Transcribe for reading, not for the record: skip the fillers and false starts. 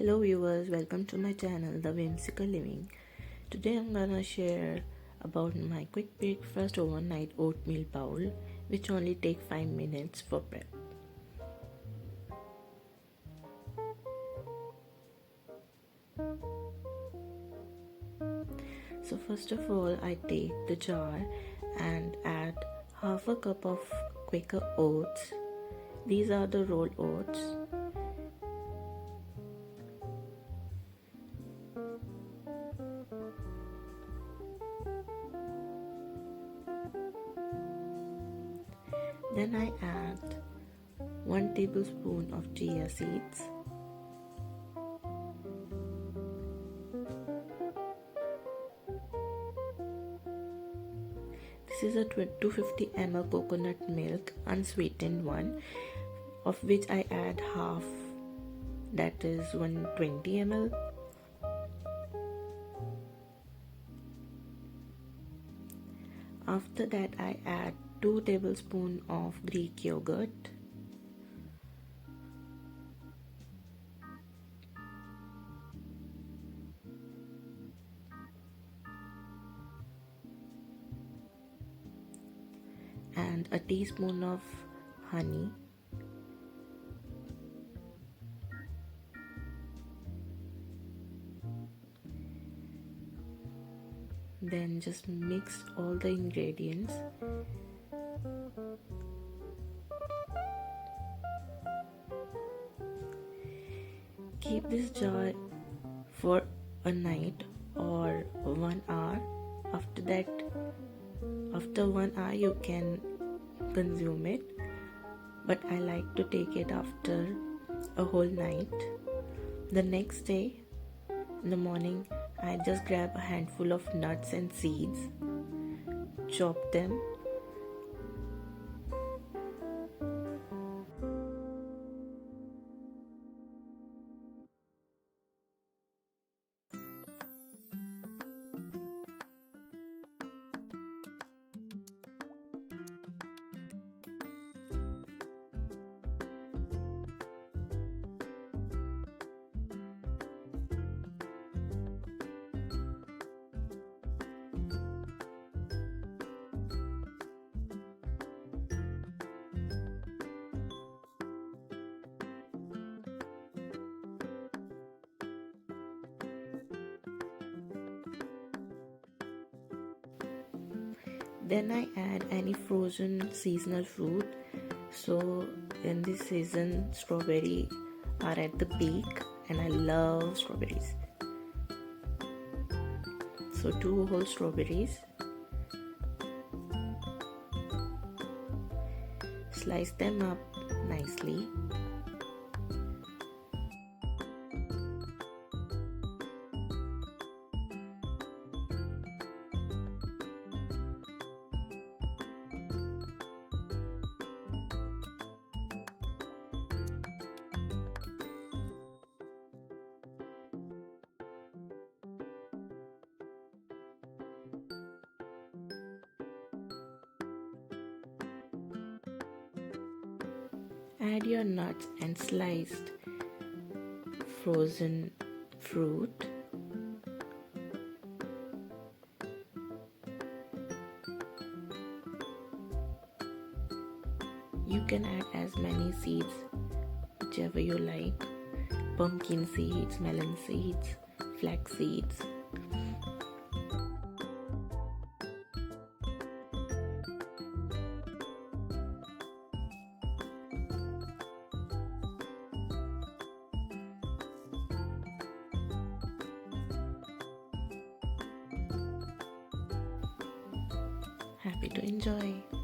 Hello viewers, welcome to my channel The Whimsical Living. Today I'm gonna share about my quick breakfast overnight oatmeal bowl which only take 5 minutes for prep. So first of all I take the jar and add half a cup of Quaker oats. These are the rolled oats. Then I add 1 tablespoon of chia seeds. This is a 250 ml coconut milk, unsweetened one, of which I add half, that is 120 ml. After that I add 2 tablespoons of Greek yogurt. And a teaspoon of honey. Then just mix all the ingredients. Keep this jar for a night or 1 hour. After that, after 1 hour you can consume it, but I like to take it after a whole night. The next day in the morning I just grab a handful of nuts and seeds, chop them, then I add any frozen seasonal fruit. So in this season strawberry are at the peak and I love strawberries. So 2 whole strawberries. Slice them up nicely. Add your nuts and sliced frozen fruit. You can add as many seeds whichever you like. Pumpkin seeds, melon seeds, flax seeds. Happy to enjoy.